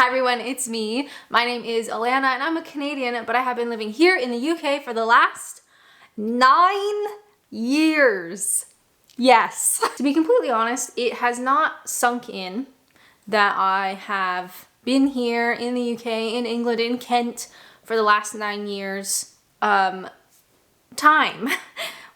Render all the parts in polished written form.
Hi everyone, it's me. My name is Alanna and I'm a Canadian, but I have been living here in the UK for the last 9 years. Yes. To be completely honest, it has not sunk in that I have been here in the UK, in England, in Kent for the last 9 years. Time.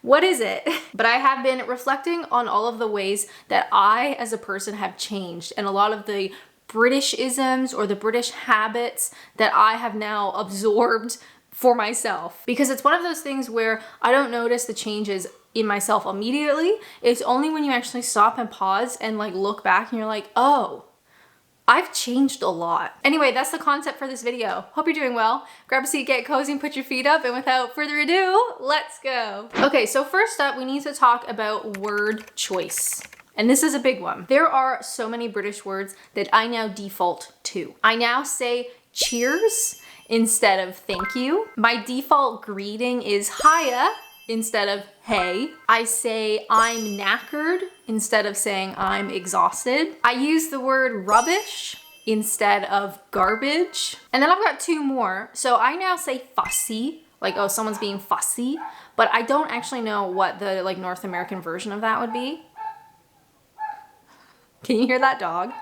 What is it? But I have been reflecting on all of the ways that I as a person have changed and a lot of the British-isms or the British habits that I have now absorbed for myself. Because it's one of those things where I don't notice the changes in myself immediately. It's only when you actually stop and pause and like look back and you're like, oh, I've changed a lot. Anyway, that's the concept for this video. Hope you're doing well. Grab a seat, get cozy, and put your feet up. And without further ado, let's go. Okay, so first up, we need to talk about word choice. And this is a big one. There are so many British words that I now default to. I now say cheers instead of thank you. My default greeting is hiya instead of hey. I say I'm knackered instead of saying I'm exhausted. I use the word rubbish instead of garbage. And then I've got 2 more. So I now say fussy, like, oh, someone's being fussy, but I don't actually know what the like North American version of that would be. Can you hear that dog?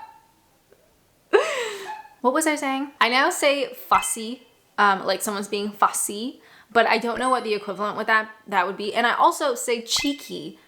What was I saying? I now say fussy, like someone's being fussy, but I don't know what the equivalent with that would be. And I also say cheeky,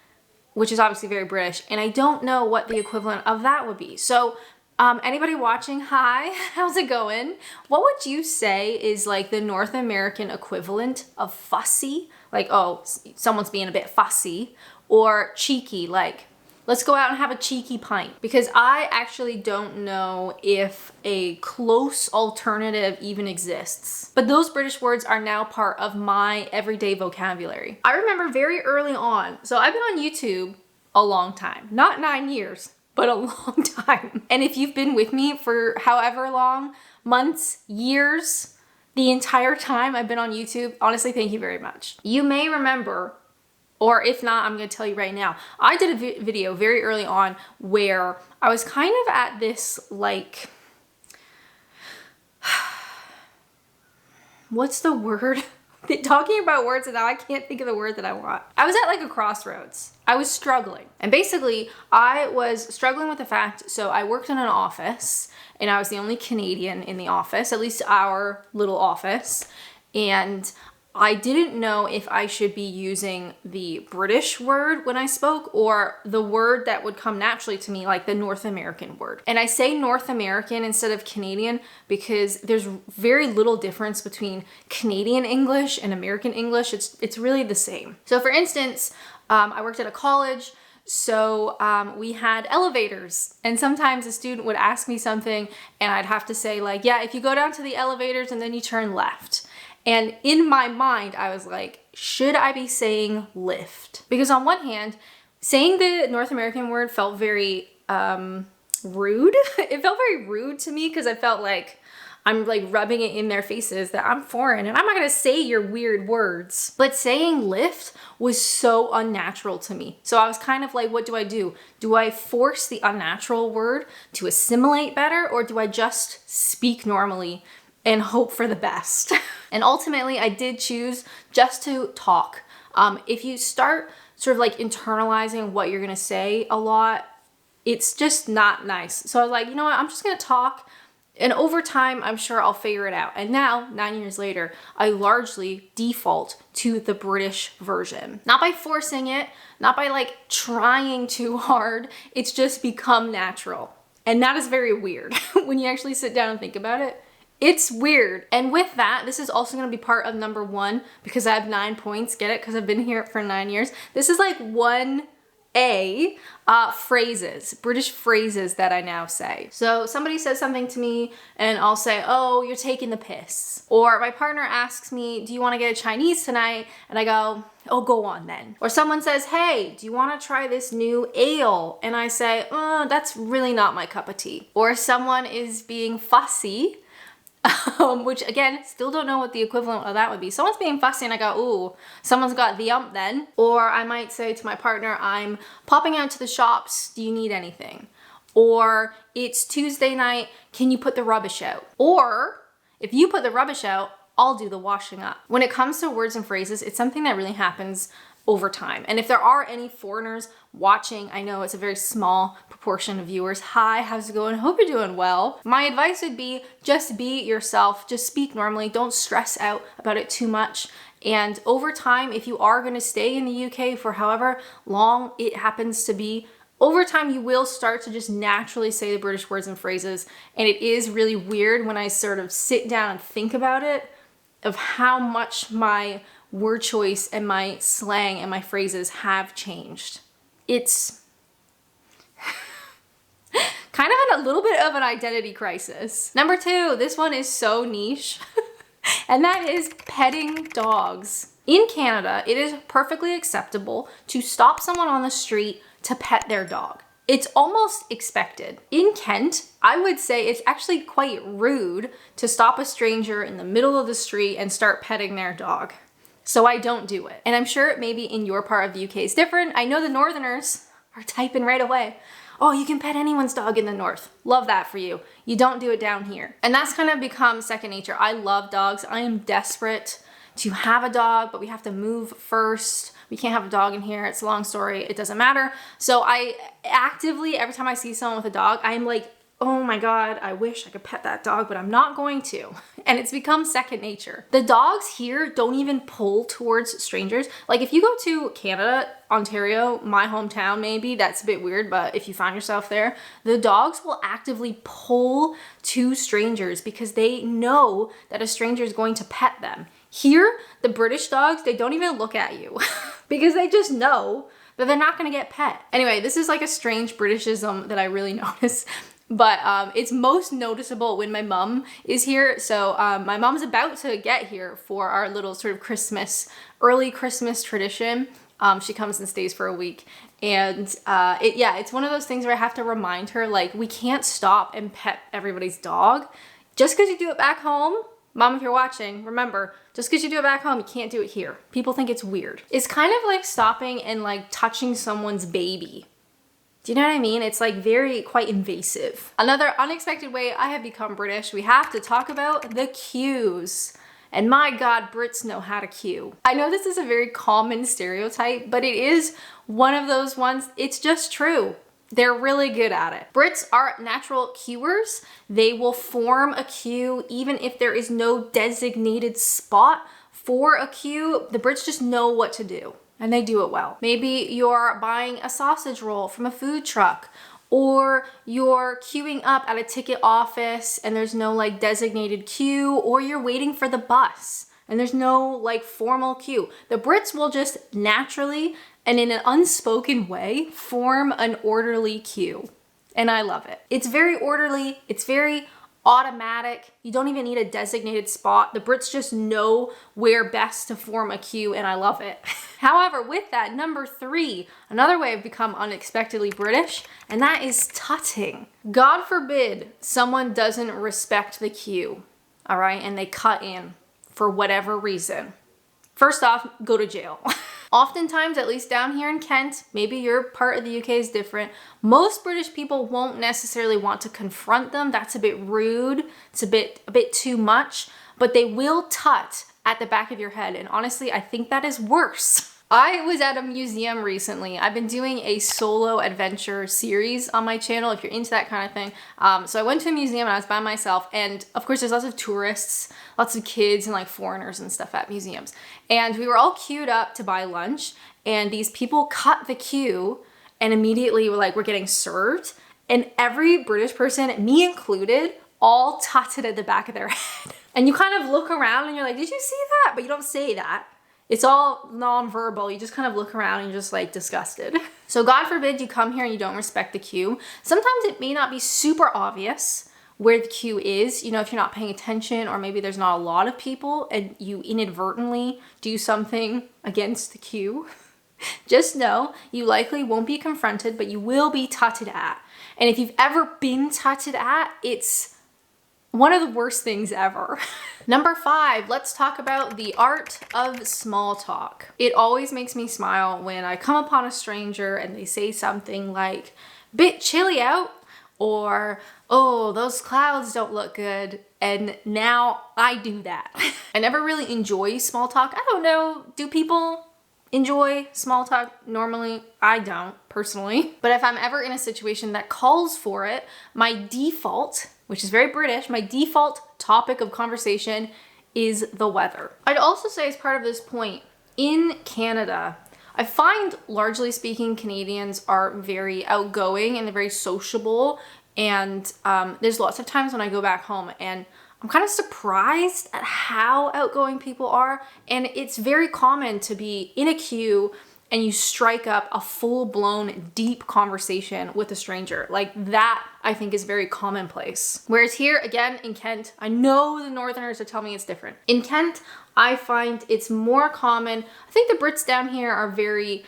which is obviously very British, and I don't know what the equivalent of that would be. So anybody watching, hi, how's it going? What would you say is like the North American equivalent of fussy? Like, oh, someone's being a bit fussy, or cheeky, like, let's go out and have a cheeky pint. Because I actually don't know if a close alternative even exists. But those British words are now part of my everyday vocabulary. I remember very early on, so I've been on YouTube a long time, not 9 years, but a long time. And if you've been with me for however long, months, years, the entire time I've been on YouTube, honestly, thank you very much. You may remember, or if not, I'm gonna tell you right now. I did a video very early on where I was kind of at this like, what's the word? Talking about words and now I can't think of the word that I want. I was at like a crossroads. I was struggling. And basically I was struggling with the fact, so I worked in an office and I was the only Canadian in the office, at least our little office. And I didn't know if I should be using the British word when I spoke or the word that would come naturally to me, like the North American word. And I say North American instead of Canadian because there's very little difference between Canadian English and American English. It's really the same. So for instance, I worked at a college, so we had elevators, and sometimes a student would ask me something and I'd have to say like, yeah, if you go down to the elevators and then you turn left. And in my mind, I was like, should I be saying lift? Because on one hand, saying the North American word felt very rude. It felt very rude to me because I felt like I'm like rubbing it in their faces that I'm foreign and I'm not gonna say your weird words. But saying lift was so unnatural to me. So I was kind of like, what do I do? Do I force the unnatural word to assimilate better, or do I just speak normally and hope for the best? And ultimately I did choose just to talk. If you start sort of like internalizing what you're gonna say a lot, it's just not nice. So I was like, you know what, I'm just gonna talk, and over time, I'm sure I'll figure it out. And now, 9 years later, I largely default to the British version. Not by forcing it, not by like trying too hard, it's just become natural. And that is very weird when you actually sit down and think about it. It's weird. And with that, this is also gonna be part of number 1 because I have 9 points, get it? Because I've been here for 9 years. This is like 1A, phrases, British phrases that I now say. So somebody says something to me and I'll say, oh, you're taking the piss. Or my partner asks me, do you wanna get a Chinese tonight? And I go, oh, go on then. Or someone says, hey, do you wanna try this new ale? And I say, oh, that's really not my cup of tea. Or someone is being fussy, which again, still don't know what the equivalent of that would be. Someone's being fussy and I go, ooh, someone's got the ump then. Or I might say to my partner, I'm popping out to the shops, do you need anything? Or it's Tuesday night, can you put the rubbish out? Or if you put the rubbish out, I'll do the washing up. When it comes to words and phrases, it's something that really happens over time. And if there are any foreigners watching, I know it's a very small proportion of viewers. Hi, how's it going? Hope you're doing well. My advice would be just be yourself, just speak normally. Don't stress out about it too much. And over time, if you are going to stay in the UK for however long it happens to be, over time you will start to just naturally say the British words and phrases. And it is really weird when I sort of sit down and think about it, of how much my word choice and my slang and my phrases have changed. It's kind of a little bit of an identity crisis. Number 2, this one is so niche, and that is petting dogs. In Canada, it is perfectly acceptable to stop someone on the street to pet their dog. It's almost expected. In Kent, I would say it's actually quite rude to stop a stranger in the middle of the street and start petting their dog. So I don't do it. And I'm sure maybe in your part of the UK is different. I know the Northerners are typing right away. Oh, you can pet anyone's dog in the North. Love that for you. You don't do it down here. And that's kind of become second nature. I love dogs. I am desperate to have a dog, but we have to move first. We can't have a dog in here. It's a long story. It doesn't matter. So I actively, every time I see someone with a dog, I'm like, oh my God, I wish I could pet that dog, but I'm not going to. And it's become second nature. The dogs here don't even pull towards strangers. Like if you go to Canada, Ontario, my hometown maybe, that's a bit weird, but if you find yourself there, the dogs will actively pull to strangers because they know that a stranger is going to pet them. Here, the British dogs, they don't even look at you because they just know that they're not gonna get pet. Anyway, this is like a strange Britishism that I really notice. But it's most noticeable when my mom is here. So my mom's about to get here for our little sort of early Christmas tradition. She comes and stays for a week. And it's one of those things where I have to remind her, like, we can't stop and pet everybody's dog. Just because you do it back home, Mom, if you're watching, remember, just because you do it back home, you can't do it here. People think it's weird. It's kind of like stopping and like touching someone's baby. Do you know what I mean? It's like quite invasive. Another unexpected way I have become British, we have to talk about the cues. And my God, Brits know how to cue. I know this is a very common stereotype, but it is one of those ones, it's just true. They're really good at it. Brits are natural cuers. They will form a cue even if there is no designated spot for a cue. The Brits just know what to do. And they do it well. Maybe you're buying a sausage roll from a food truck, or you're queuing up at a ticket office and there's no like designated queue, or you're waiting for the bus and there's no like formal queue. The Brits will just naturally and in an unspoken way form an orderly queue. And I love it. It's very orderly. It's very automatic. You don't even need a designated spot. The Brits just know where best to form a queue, and I love it. However, with that, number 3, another way I've become unexpectedly British, and that is tutting. God forbid someone doesn't respect the queue, all right, and they cut in for whatever reason. First off, go to jail. Oftentimes, at least down here in Kent, maybe your part of the UK is different, most British people won't necessarily want to confront them. That's a bit rude. It's a bit too much, but they will tut at the back of your head. And honestly, I think that is worse. I was at a museum recently. I've been doing a solo adventure series on my channel if you're into that kind of thing. So I went to a museum and I was by myself, and of course there's lots of tourists, lots of kids and like foreigners and stuff at museums. And we were all queued up to buy lunch, and these people cut the queue and immediately were like, we're getting served. And every British person, me included, all tutted at the back of their head. And you kind of look around and you're like, did you see that? But you don't say that. It's all non-verbal. You just kind of look around and you're just like disgusted. So God forbid you come here and you don't respect the queue. Sometimes it may not be super obvious where the queue is, you know, if you're not paying attention, or maybe there's not a lot of people and you inadvertently do something against the queue. Just know you likely won't be confronted, but you will be tutted at. And if you've ever been tutted at, it's one of the worst things ever. Number 5, let's talk about the art of small talk. It always makes me smile when I come upon a stranger and they say something like, bit chilly out, or, oh, those clouds don't look good. And now I do that. I never really enjoy small talk. I don't know, do people enjoy small talk normally? I don't, personally. But if I'm ever in a situation that calls for it, my default, which is very British, my default topic of conversation is the weather. I'd also say, as part of this point, in Canada, I find, largely speaking, Canadians are very outgoing and they're very sociable. And there's lots of times when I go back home and I'm kind of surprised at how outgoing people are. And it's very common to be in a queue and you strike up a full-blown deep conversation with a stranger. Like that, I think, is very commonplace. Whereas here, again, in Kent, I know the Northerners will tell me it's different. In Kent, I find it's more common. I think the Brits down here are very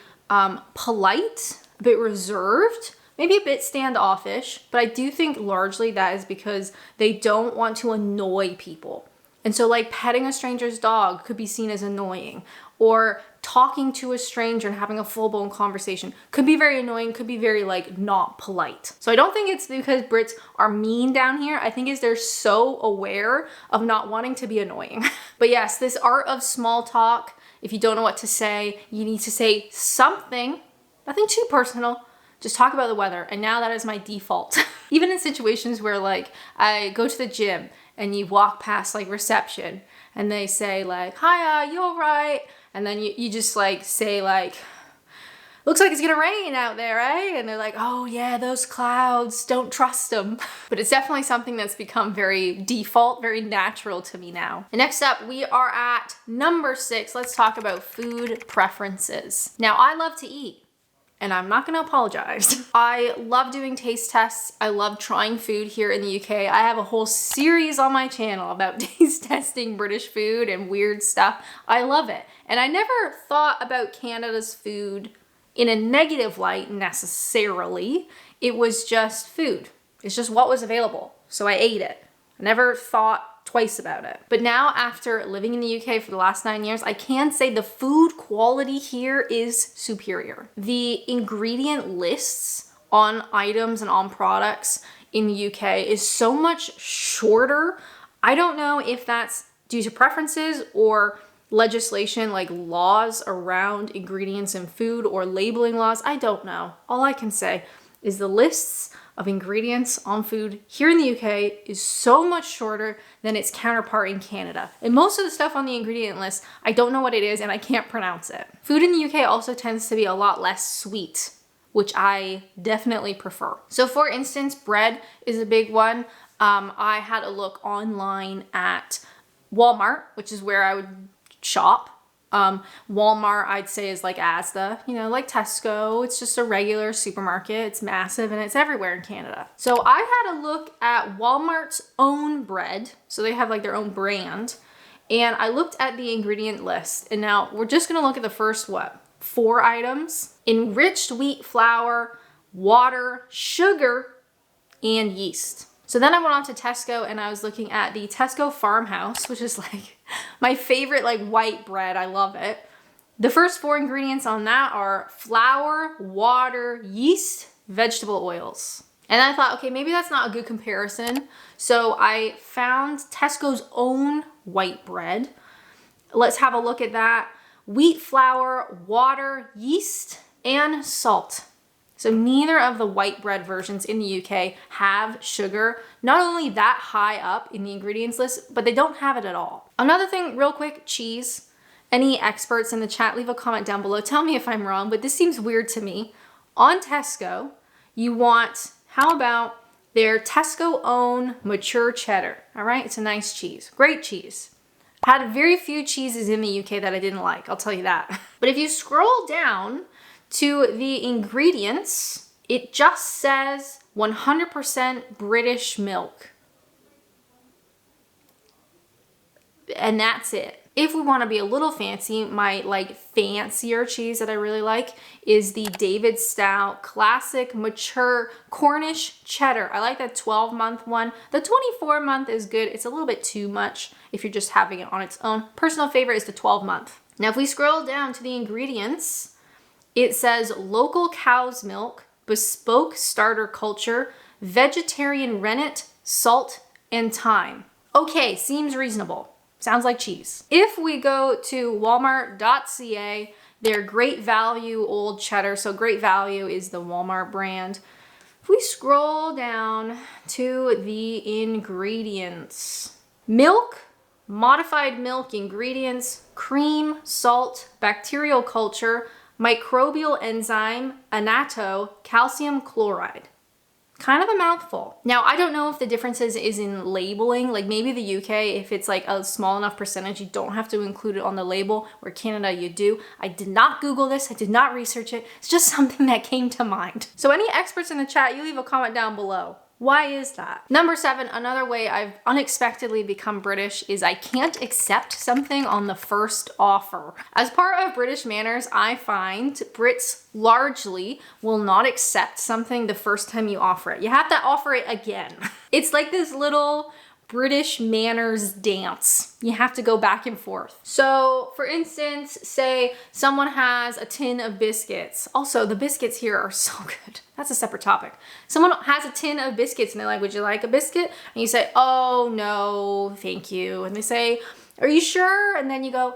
polite, a bit reserved, maybe a bit standoffish, but I do think largely that is because they don't want to annoy people. And so like petting a stranger's dog could be seen as annoying, or talking to a stranger and having a full-blown conversation could be very annoying, could be very like not polite. So I don't think it's because Brits are mean down here. I think it's they're so aware of not wanting to be annoying. But yes, this art of small talk, if you don't know what to say, you need to say something, nothing too personal, just talk about the weather. And now that is my default. Even in situations where like I go to the gym and you walk past like reception and they say like, hi, you all right? And then you just like say like, looks like it's gonna rain out there, eh? And they're like, oh yeah, those clouds, don't trust them. But it's definitely something that's become very default, very natural to me now. And next up, we are at number 6. Let's talk about food preferences. Now, I love to eat. And I'm not gonna apologize. I love doing taste tests. I love trying food here in the UK. I have a whole series on my channel about taste testing British food and weird stuff. I love it. And I never thought about Canada's food in a negative light necessarily. It was just food. It's just what was available. So I ate it. I never thought twice about it. But now, after living in the UK for the last 9 years, I can say the food quality here is superior. The ingredient lists on items and on products in the UK is so much shorter. I don't know if that's due to preferences or legislation, like laws around ingredients in food or labeling laws. I don't know. All I can say is the lists of ingredients on food here in the UK is so much shorter than its counterpart in Canada. And most of the stuff on the ingredient list, I don't know what it is and I can't pronounce it. Food in the UK also tends to be a lot less sweet, which I definitely prefer. So for instance, bread is a big one. I had a look online at Walmart, which is where I would shop. Walmart, I'd say, is like Asda, you know, like Tesco. It's just a regular supermarket. It's massive and it's everywhere in Canada. So I had a look at Walmart's own bread. So they have like their own brand. And I looked at the ingredient list. And now we're just going to look at the first, 4 items: enriched wheat flour, water, sugar, and yeast. So then I went on to Tesco and I was looking at the Tesco Farmhouse, which is like my favorite like white bread. I love it. The first 4 ingredients on that are flour, water, yeast, vegetable oils. And I thought, okay, maybe that's not a good comparison. So I found Tesco's own white bread. Let's have a look at that. Wheat flour, water, yeast, and salt. So neither of the white bread versions in the UK have sugar, not only that high up in the ingredients list, but they don't have it at all. Another thing, real quick, cheese. Any experts in the chat, leave a comment down below. Tell me if I'm wrong, but this seems weird to me. On Tesco, you want, how about their Tesco own mature cheddar? All right, it's a nice cheese, great cheese. Had very few cheeses in the UK that I didn't like, I'll tell you that. But if you scroll down to the ingredients, it just says 100% British milk. And that's it. If we want to be a little fancy, my like fancier cheese that I really like is the David Style Classic Mature Cornish Cheddar. I like that 12-month one. The 24-month is good. It's a little bit too much if you're just having it on its own. Personal favorite is the 12-month. Now, if we scroll down to the ingredients, it says local cow's milk, bespoke starter culture, vegetarian rennet, salt, and thyme. Okay, seems reasonable. Sounds like cheese. If we go to walmart.ca, they're Great Value Old Cheddar. So Great Value is the Walmart brand. If we scroll down to the ingredients, milk, modified milk ingredients, cream, salt, bacterial culture, microbial enzyme, annatto, calcium chloride. Kind of a mouthful. Now, I don't know if the differences is in labeling, like maybe the UK, if it's like a small enough percentage, you don't have to include it on the label, where Canada you do. I did not Google this, I did not research it. It's just something that came to mind. So any experts in the chat, you leave a comment down below. Why is that? Number 7, another way I've unexpectedly become British is I can't accept something on the first offer. As part of British manners, I find Brits largely will not accept something the first time you offer it. You have to offer it again. It's like this little British manners dance. You have to go back and forth. So for instance, say someone has a tin of biscuits. Also, the biscuits here are so good. That's a separate topic. Someone has a tin of biscuits and they're like, would you like a biscuit? And you say, oh no, thank you. And they say, are you sure? And then you go,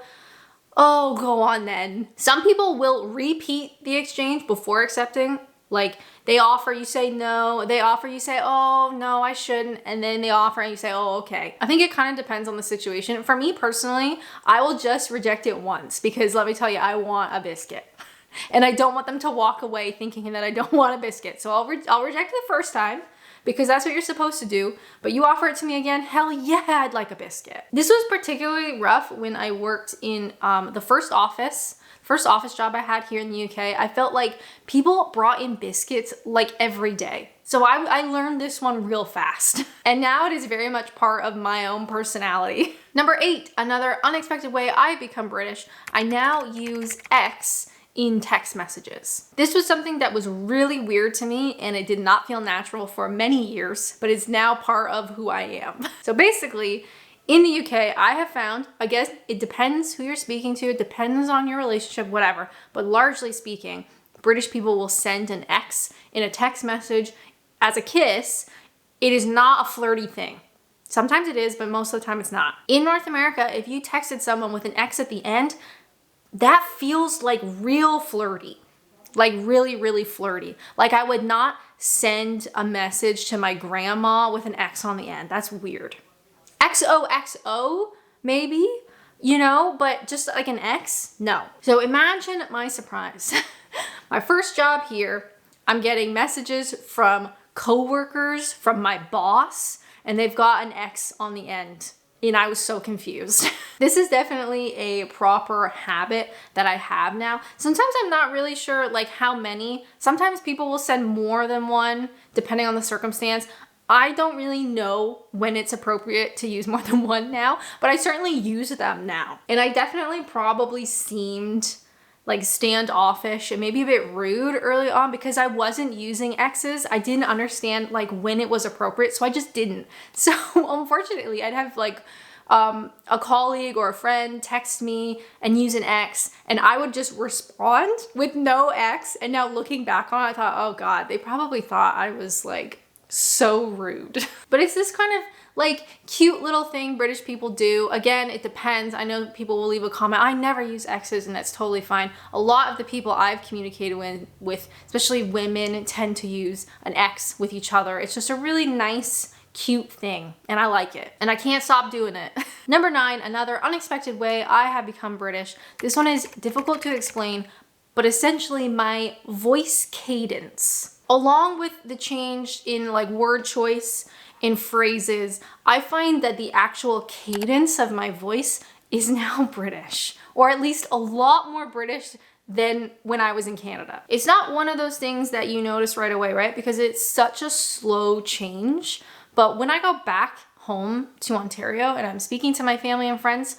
oh, go on then. Some people will repeat the exchange before accepting. Like they offer, you say no, they offer, you say, oh no, I shouldn't. And then they offer and you say, oh, okay. I think it kind of depends on the situation. For me personally, I will just reject it once because let me tell you, I want a biscuit. And I don't want them to walk away thinking that I don't want a biscuit. So I'll reject it the first time because that's what you're supposed to do. But you offer it to me again, hell yeah, I'd like a biscuit. This was particularly rough when I worked in the first office job I had here in the UK. I felt like people brought in biscuits like every day. So I learned this one real fast. And now it is very much part of my own personality. Number 8, another unexpected way I've become British. I now use X in text messages. This was something that was really weird to me and it did not feel natural for many years, but it's now part of who I am. So basically, in the UK, I have found, I guess it depends who you're speaking to, it depends on your relationship, whatever, but largely speaking, British people will send an X in a text message as a kiss. It is not a flirty thing. Sometimes it is, but most of the time it's not. In North America, if you texted someone with an X at the end, that feels like real flirty. Like really, really flirty. Like I would not send a message to my grandma with an X on the end. That's weird. XOXO, maybe, you know, but just like an X, no. So imagine my surprise. My first job here, I'm getting messages from coworkers, from my boss, and they've got an X on the end. And I was so confused. This is definitely a proper habit that I have now. Sometimes I'm not really sure like how many. Sometimes people will send more than one depending on the circumstance. I don't really know when it's appropriate to use more than one now, but I certainly use them now. And I definitely probably seemed like standoffish and maybe a bit rude early on because I wasn't using X's. I didn't understand like when it was appropriate, so I just didn't. So unfortunately, I'd have like a colleague or a friend text me and use an X, and I would just respond with no X. And now looking back on it, I thought, oh God, they probably thought I was like so rude. But it's this kind of like cute little thing British people do. Again, it depends. I know people will leave a comment. I never use X's and that's totally fine. A lot of the people I've communicated with, especially women, tend to use an X with each other. It's just a really nice, cute thing and I like it and I can't stop doing it. Number 9, another unexpected way I have become British. This one is difficult to explain, but essentially my voice cadence. Along with the change in like word choice in phrases, I find that the actual cadence of my voice is now British, or at least a lot more British than when I was in Canada. It's not one of those things that you notice right away, right? Because it's such a slow change. But when I go back home to Ontario and I'm speaking to my family and friends,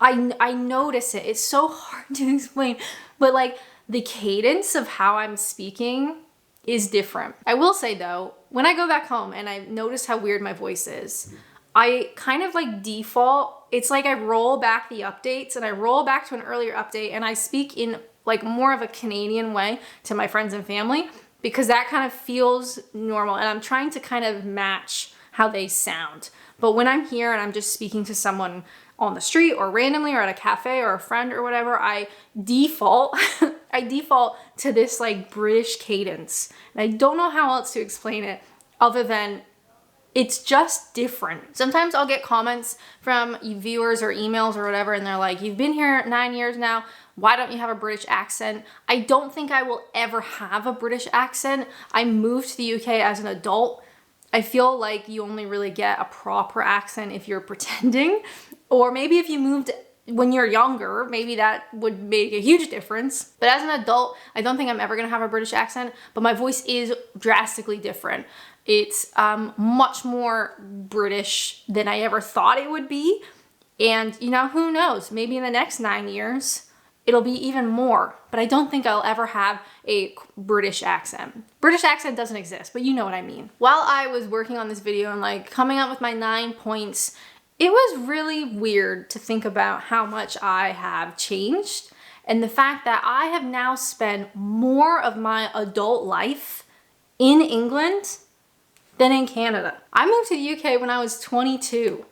I notice it. It's so hard to explain, but like the cadence of how I'm speaking is different. I will say though, when I go back home and I notice how weird my voice is, I kind of like default. It's like I roll back the updates and I roll back to an earlier update and I speak in like more of a Canadian way to my friends and family. because that kind of feels normal, and I'm trying to kind of match how they sound. But when I'm here and I'm just speaking to someone on the street or randomly or at a cafe or a friend or whatever, I default I default to this like British cadence. And I don't know how else to explain it other than it's just different. Sometimes I'll get comments from viewers or emails or whatever, and they're like, you've been here 9 years now, why don't you have a British accent? I don't think I will ever have a British accent. I moved to the UK as an adult. I feel like you only really get a proper accent if you're pretending, or maybe if you moved when you're younger, maybe that would make a huge difference. But as an adult, I don't think I'm ever gonna have a British accent, but my voice is drastically different. It's much more British than I ever thought it would be. And you know, who knows, maybe in the next 9 years, it'll be even more, but I don't think I'll ever have a British accent. British accent doesn't exist, but you know what I mean. While I was working on this video and like coming up with my 9 points, it was really weird to think about how much I have changed and the fact that I have now spent more of my adult life in England than in Canada. I moved to the UK when I was 22,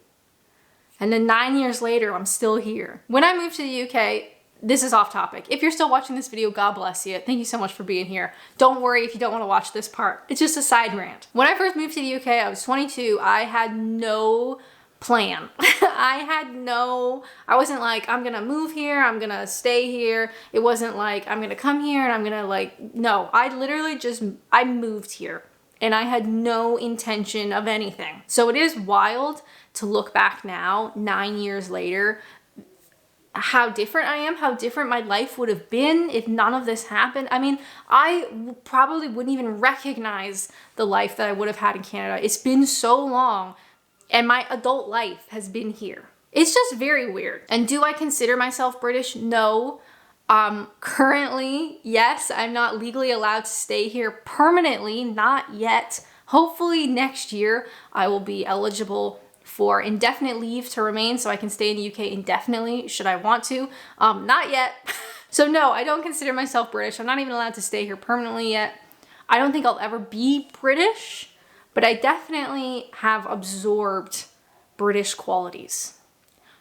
and then 9 years later, I'm still here. When I moved to the UK, this is off topic. If you're still watching this video, God bless you. Thank you so much for being here. Don't worry if you don't want to watch this part. It's just a side rant. When I first moved to the UK, I was 22. I had no plan. I wasn't like, I'm gonna move here, I'm gonna stay here. It wasn't like, I'm gonna come here and I'm gonna like, no. I literally I moved here and I had no intention of anything. So it is wild to look back now, 9 years later, how different I am, how different my life would have been if none of this happened. I mean, I probably wouldn't even recognize the life that I would have had in Canada. It's been so long, and my adult life has been here. It's just very weird. And do I consider myself British? No. Currently, yes, I'm not legally allowed to stay here permanently, not yet. Hopefully next year I will be eligible for indefinite leave to remain so I can stay in the UK indefinitely should I want to. Not yet. So no, I don't consider myself British. I'm not even allowed to stay here permanently yet. I don't think I'll ever be British, but I definitely have absorbed British qualities.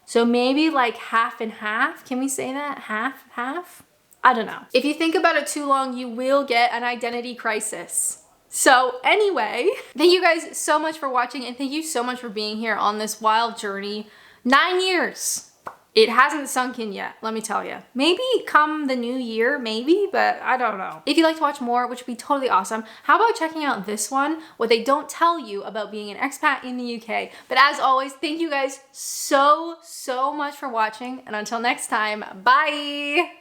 So maybe like half and half. Can we say that? Half, half? I don't know. If you think about it too long, you will get an identity crisis. So anyway, thank you guys so much for watching, and thank you so much for being here on this wild journey. 9 years. It hasn't sunk in yet, let me tell you. Maybe come the new year, maybe, but I don't know. If you'd like to watch more, which would be totally awesome, how about checking out this one, what they don't tell you about being an expat in the UK. But as always, thank you guys so much for watching, and until next time, bye!